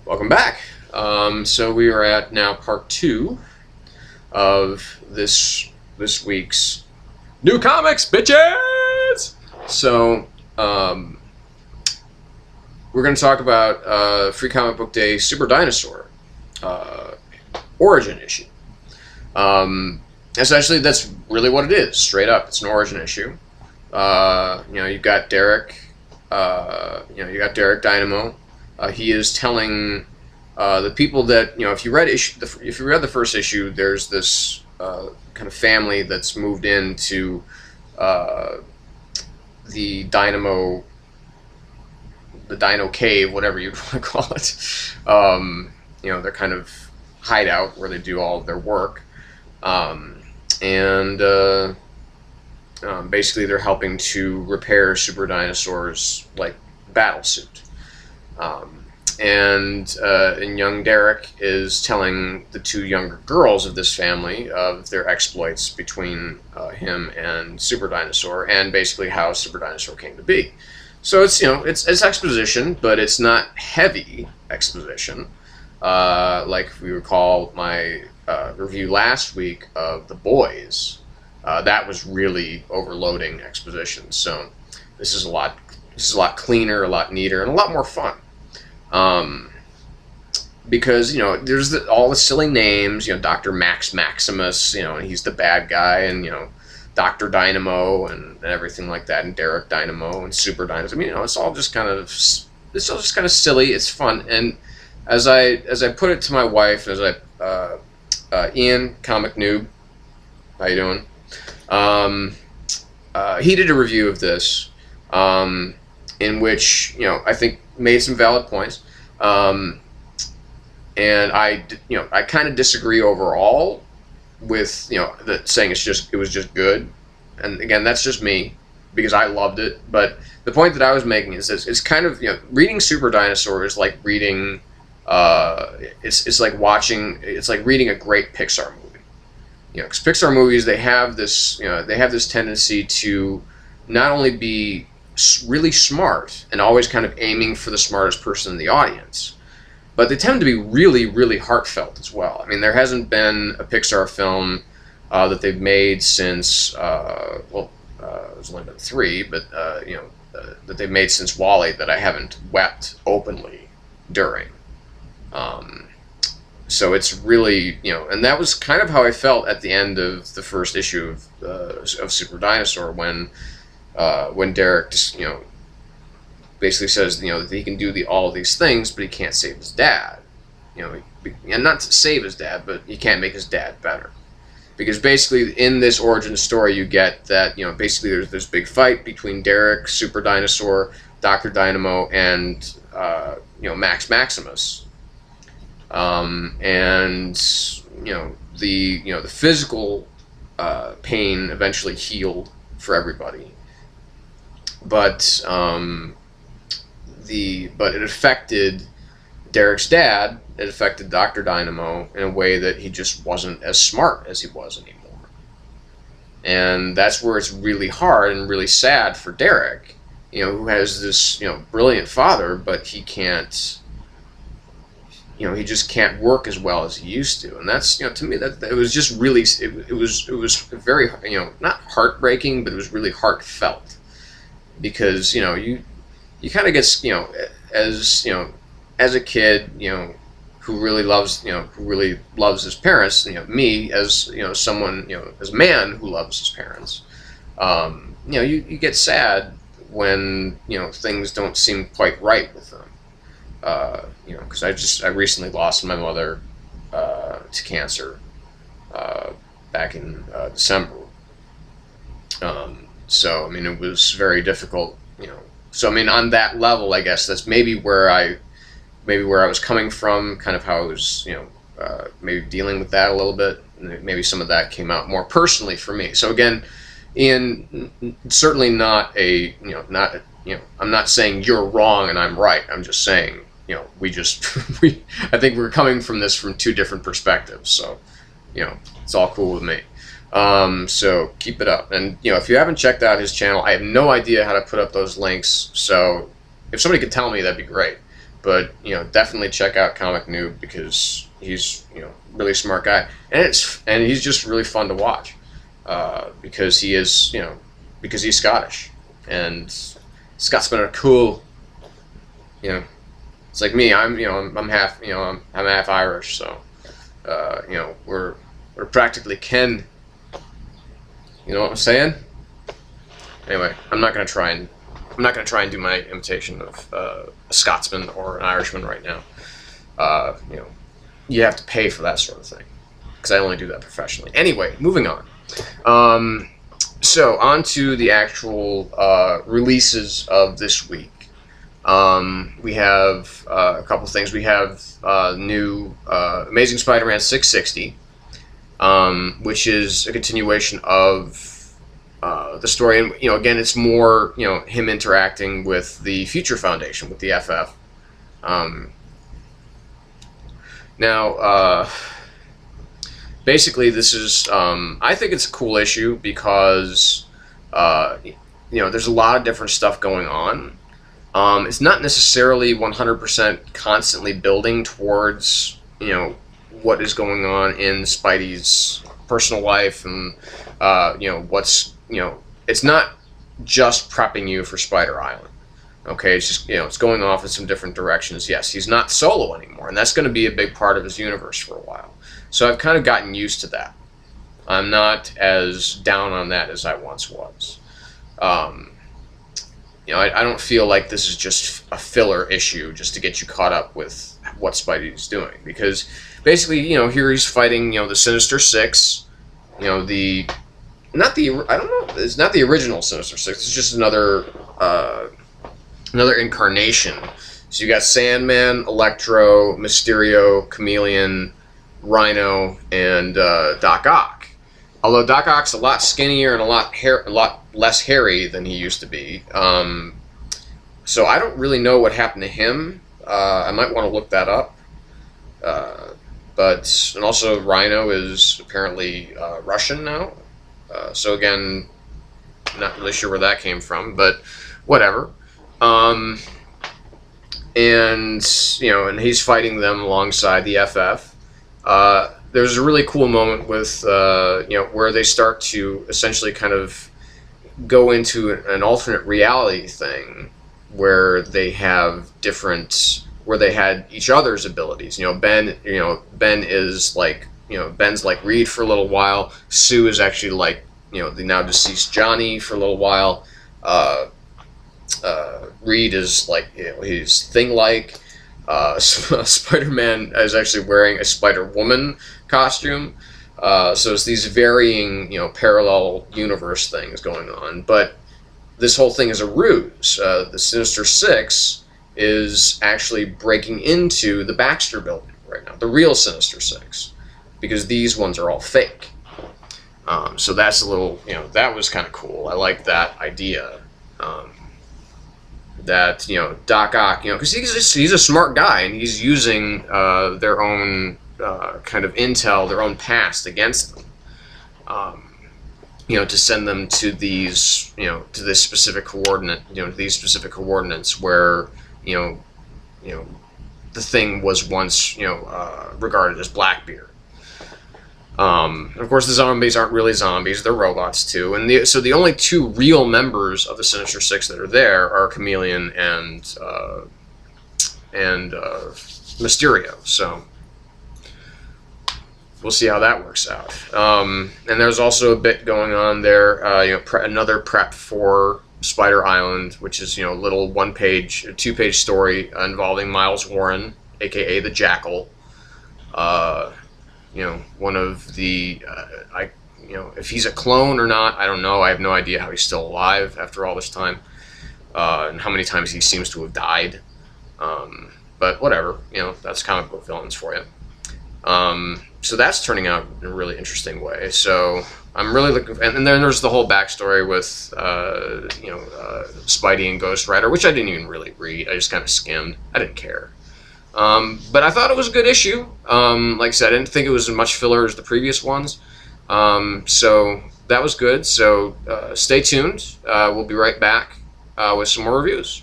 Welcome back. So we are at now part 2 of this week's new comics, bitches. So we're going to talk about Free Comic Book Day Super Dinosaur origin issue. Essentially, that's really what it is. Straight up, it's an origin issue. You've got Derek. You got Derek Dynamo. He is telling the people that, if you read the first issue, there's this kind of family that's moved into the Dino Cave, whatever you'd want to call it. Their kind of hideout where they do all of their work, basically they're helping to repair Super Dinosaur's battle suit. And young Derek is telling the two younger girls of this family of their exploits between him and Super Dinosaur, and basically how Super Dinosaur came to be. So it's it's exposition, but it's not heavy exposition. Like if we recall my review last week of The Boys, that was really overloading exposition. So this is a lot cleaner, a lot neater, and a lot more fun. Because there's all the silly names, Dr. Max Maximus, and he's the bad guy, and Dr. Dynamo and everything like that, and Derek Dynamo and Super Dynamo. I mean, it's all just kind of silly. It's fun, and as I put it to my wife, Ian, Comic Noob, how you doing? He did a review of this, in which I think made some valid points, and I kind of disagree overall with saying it was just good, and again that's just me because I loved it. But the point that I was making is this: it's kind of reading Super Dinosaur is like reading it's like reading a great Pixar movie. Because Pixar movies, they have this tendency to not only be really smart and always kind of aiming for the smartest person in the audience, but they tend to be really, really heartfelt as well. I mean, there hasn't been a Pixar film that they've made since there's only been 3, but that they've made since WALL-E that I haven't wept openly during. So it's really, and that was kind of how I felt at the end of the first issue of Super Dinosaur when Derek just, basically says, that he can do all of these things, but he can't save his dad. And not to save his dad, but he can't make his dad better. Because basically in this origin story you get that, basically there's this big fight between Derek, Super Dinosaur, Dr. Dynamo, and, Max Maximus. The physical pain eventually healed for everybody, but it affected Derek's dad. It affected Dr. Dynamo in a way that he just wasn't as smart as he was anymore, and that's where it's really hard and really sad for Derek, who has this brilliant father, but he can't. He just can't work as well as he used to, and that's to me that it was just really it was very not heartbreaking, but it was really heartfelt, because you kind of get as a kid who really loves his parents, me as someone as a man who loves his parents, you get sad when things don't seem quite right with them. Because I recently lost my mother to cancer back in December. So I mean, it was very difficult. So I mean, on that level, I guess that's maybe where I was coming from, kind of how I was maybe dealing with that a little bit. Maybe some of that came out more personally for me. So again, Ian, certainly not I'm not saying you're wrong and I'm right. I'm just saying, I think we're coming from this from 2 different perspectives. So, it's all cool with me. So keep it up. And, if you haven't checked out his channel, I have no idea how to put up those links. So if somebody could tell me, that'd be great. but definitely check out Comic Noob because he's really smart guy, and he's just really fun to watch because he is because he's Scottish, and Scotsmen are cool. It's like me. I'm half I'm half Irish, so we're practically kin. You know what I'm saying? Anyway, I'm not gonna try and do my imitation of a Scotsman or an Irishman right now. You have to pay for that sort of thing because I only do that professionally. Anyway, moving on. So on to the actual releases of this week. We have a couple things. We have new Amazing Spider-Man 660, which is a continuation of the story, and again, it's more him interacting with the Future Foundation, with the FF. Now, basically, this is I think it's a cool issue because there's a lot of different stuff going on. It's not necessarily 100% constantly building towards what is going on in Spidey's personal life, and what's it's not just prepping you for Spider Island. Okay, it's just it's going off in some different directions. Yes, he's not solo anymore, and that's going to be a big part of his universe for a while. So I've kind of gotten used to that. I'm not as down on that as I once was. I don't feel like this is just a filler issue just to get you caught up with what Spidey's doing, because basically, here he's fighting, the Sinister Six, I don't know, it's not the original Sinister Six, it's just another incarnation. So you got Sandman, Electro, Mysterio, Chameleon, Rhino, and Doc Ock. Although Doc Ock's a lot skinnier and a lot less hairy than he used to be. So I don't really know what happened to him. I might want to look that up. And also Rhino is apparently Russian now. So again, not really sure where that came from, but whatever. And and he's fighting them alongside the FF. There's a really cool moment with where they start to essentially kind of go into an alternate reality thing where they have where they had each other's abilities. Ben is like Ben's like Reed for a little while. Sue is actually like the now deceased Johnny for a little while. Reed is like he's Thing-like. Spider-Man is actually wearing a Spider-Woman costume. So it's these varying parallel universe things going on. But this whole thing is a ruse. The Sinister Six is actually breaking into the Baxter building right now, the real Sinister Six, because these ones are all fake. So that's a little, that was kind of cool. I like that idea. That Doc Ock, because he's a smart guy, and he's using their own kind of intel, their own past against them, to send them to these, to this specific coordinate, to these specific coordinates where, the Thing was once, regarded as Blackbeard. Of course, the zombies aren't really zombies; they're robots too. And so the only two real members of the Sinister Six that are there are Chameleon and Mysterio. So we'll see how that works out. And there's also a bit going on there. Another prep for Spider Island, which is a little two-page story involving Miles Warren, aka the Jackal. One of the, if he's a clone or not, I don't know. I have no idea how he's still alive after all this time, and how many times he seems to have died. But whatever, that's comic book villains for you. So that's turning out in a really interesting way. So I'm really looking, and then there's the whole backstory with, Spidey and Ghost Rider, which I didn't even really read. I just kind of skimmed. I didn't care. But I thought it was a good issue. Like I said, I didn't think it was as much filler as the previous ones. So that was good. So stay tuned. We'll be right back with some more reviews.